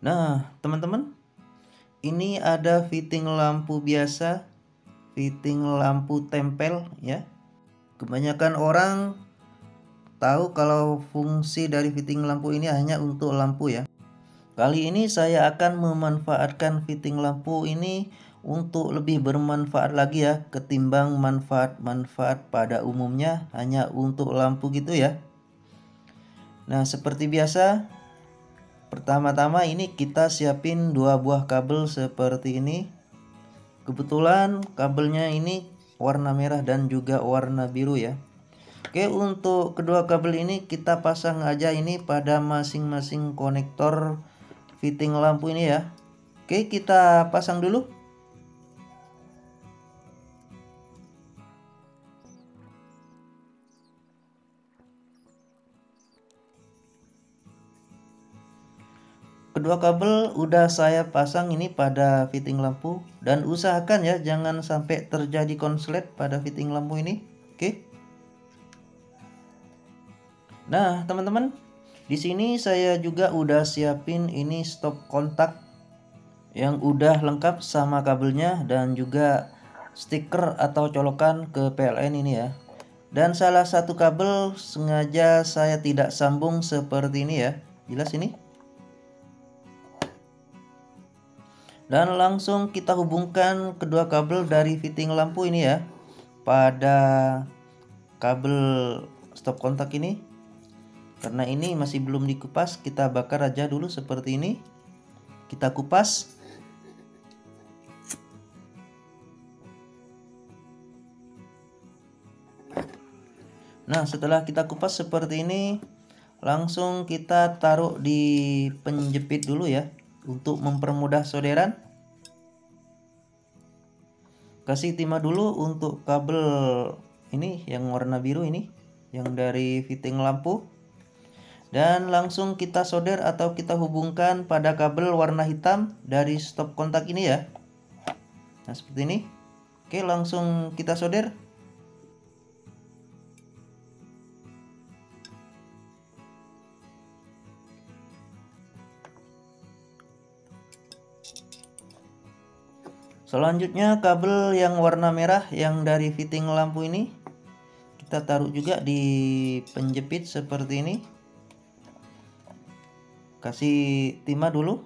Nah, teman-teman, ini ada fitting lampu biasa, fitting lampu tempel ya. Kebanyakan orang tahu kalau fungsi dari fitting lampu ini hanya untuk lampu ya. Kali ini saya akan memanfaatkan fitting lampu ini untuk lebih bermanfaat lagi ya, ketimbang manfaat-manfaat pada umumnya hanya untuk lampu gitu ya. Nah, seperti biasa, pertama-tama ini kita siapin dua buah kabel seperti ini. Kebetulan kabelnya ini warna merah dan juga warna biru ya. Oke, untuk kedua kabel ini kita pasang aja ini pada masing-masing konektor fitting lampu ini ya. Oke, kita pasang dulu. Kedua kabel udah saya pasang ini pada fitting lampu, dan usahakan ya jangan sampai terjadi konslet pada fitting lampu ini. Oke. Nah, teman-teman, di sini saya juga udah siapin ini stop kontak yang udah lengkap sama kabelnya dan juga stiker atau colokan ke PLN ini ya. Dan salah satu kabel sengaja saya tidak sambung seperti ini ya. Jelas ini? Dan langsung kita hubungkan kedua kabel dari fitting lampu ini ya pada kabel stop kontak ini. Karena ini masih belum dikupas, kita bakar aja dulu seperti ini. Kita kupas. Nah, setelah kita kupas seperti ini, langsung kita taruh di penjepit dulu ya untuk mempermudah solderan. Kasih timah dulu untuk kabel ini yang warna biru ini, yang dari fitting lampu. Dan langsung kita solder atau kita hubungkan pada kabel warna hitam dari stop kontak ini ya. Nah, seperti ini. Oke, langsung kita solder. Selanjutnya kabel yang warna merah yang dari fitting lampu ini kita taruh juga di penjepit seperti ini. Kasih timah dulu.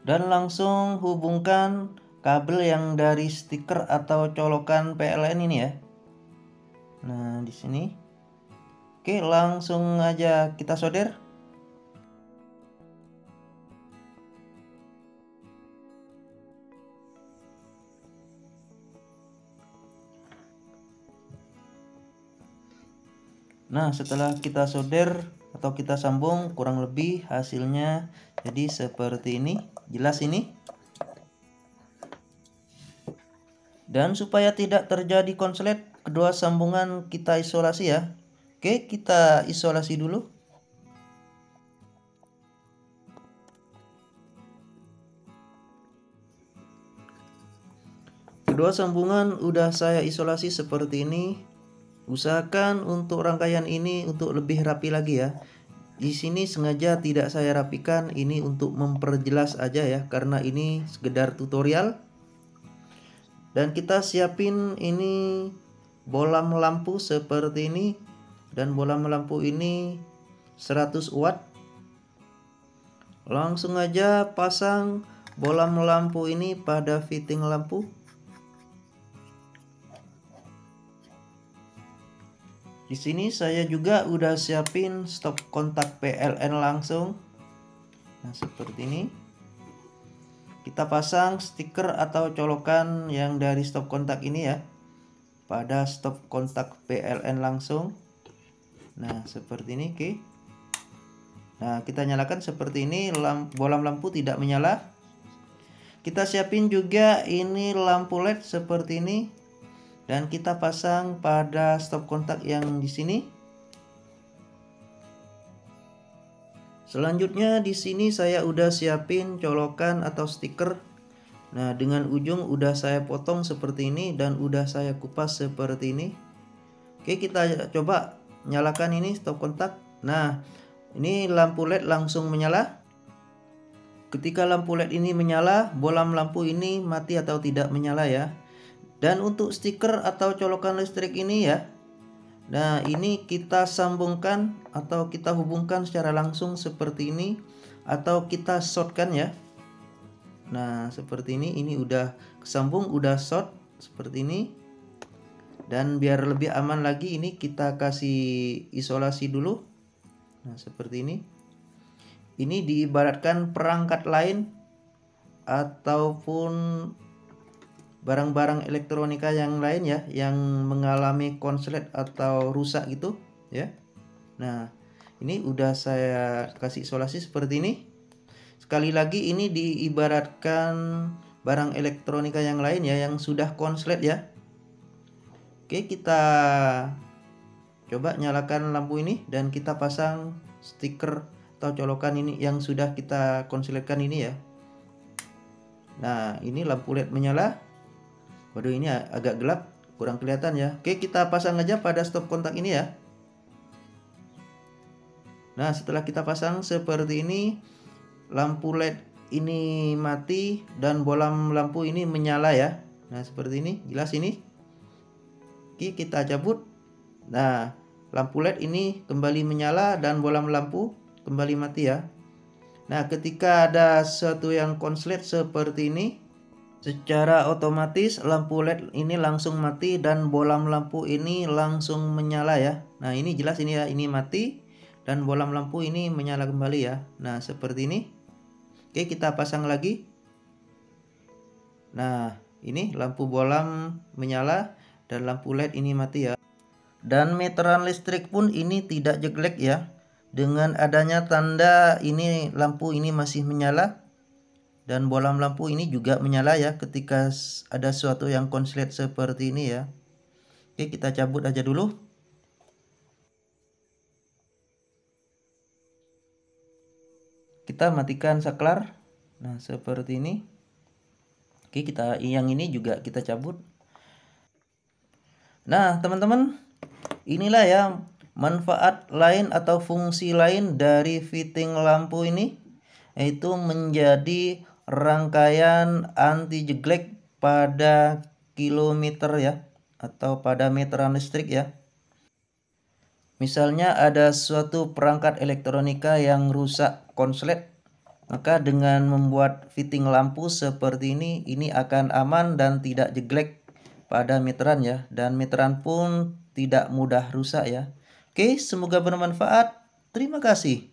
Dan langsung hubungkan kabel yang dari stiker atau colokan PLN ini ya. Nah, di sini. Oke, langsung aja kita solder. Nah, setelah kita solder atau kita sambung, kurang lebih hasilnya jadi seperti ini. Jelas ini? Dan supaya tidak terjadi konslet, kedua sambungan kita isolasi ya. Oke, kita isolasi dulu. Kedua sambungan udah saya isolasi seperti ini. Usahakan untuk rangkaian ini untuk lebih rapi lagi ya. Di sini sengaja tidak saya rapikan, ini untuk memperjelas aja ya, karena ini sekedar tutorial. Dan kita siapin ini bolam lampu seperti ini, dan bolam lampu ini 100 watt. Langsung aja pasang bolam lampu ini pada fitting lampu. Di sini saya juga udah siapin stop kontak PLN langsung. Nah, seperti ini. Kita pasang stiker atau colokan yang dari stop kontak ini ya pada stop kontak PLN langsung. Nah, seperti ini, oke. Nah, kita nyalakan seperti ini, bolam lampu tidak menyala. Kita siapin juga ini lampu LED seperti ini. Dan kita pasang pada stop kontak yang di sini. Selanjutnya di sini saya udah siapin colokan atau stiker Nah, dengan ujung udah saya potong seperti ini dan udah saya kupas seperti ini. Oke, kita coba nyalakan ini stop kontak. Nah, ini lampu LED langsung menyala. Ketika lampu LED ini menyala, bolam lampu ini mati atau tidak menyala ya. Dan untuk stiker atau colokan listrik ini ya, nah ini kita sambungkan atau kita hubungkan secara langsung seperti ini, atau kita shortkan ya. Nah seperti ini udah kesambung, udah short seperti ini. Dan biar lebih aman lagi, ini kita kasih isolasi dulu. Nah seperti ini. Ini diibaratkan perangkat lain ataupun barang-barang elektronika yang lain ya, yang mengalami konslet atau rusak gitu ya. Nah ini udah saya kasih isolasi seperti ini. Sekali lagi, ini diibaratkan barang elektronika yang lain ya, yang sudah konslet ya. Oke, kita coba nyalakan lampu ini dan kita pasang stiker atau colokan ini yang sudah kita konsletkan ini ya. Nah ini lampu LED menyala. Waduh, ini agak gelap, kurang kelihatan ya. Oke, kita pasang aja pada stop kontak ini ya. Nah setelah kita pasang seperti ini, lampu LED ini mati dan bolam lampu ini menyala ya. Nah seperti ini, jelas ini. Oke, kita cabut. Nah lampu LED ini kembali menyala dan bolam lampu kembali mati ya. Nah ketika ada sesuatu yang konslet seperti ini, secara otomatis lampu LED ini langsung mati dan bolam lampu ini langsung menyala ya. Nah ini jelas ini ya, ini mati dan bolam lampu ini menyala kembali ya. Nah seperti ini. Oke, kita pasang lagi. Nah ini lampu bolam menyala dan lampu LED ini mati ya. Dan meteran listrik pun ini tidak jelek ya. Dengan adanya tanda ini lampu ini masih menyala dan bolam lampu ini juga menyala ya ketika ada sesuatu yang konslet seperti ini ya. Oke, kita cabut aja dulu. Kita matikan saklar. Nah seperti ini. Oke, kita yang ini juga kita cabut. Nah teman-teman, inilah ya manfaat lain atau fungsi lain dari fitting lampu ini, yaitu menjadi rangkaian anti jeglek pada kilometer ya, atau pada meteran listrik ya. Misalnya ada suatu perangkat elektronika yang rusak konslet, maka dengan membuat fitting lampu seperti ini akan aman dan tidak jeglek pada meteran ya, dan meteran pun tidak mudah rusak ya. Oke, semoga bermanfaat. Terima kasih.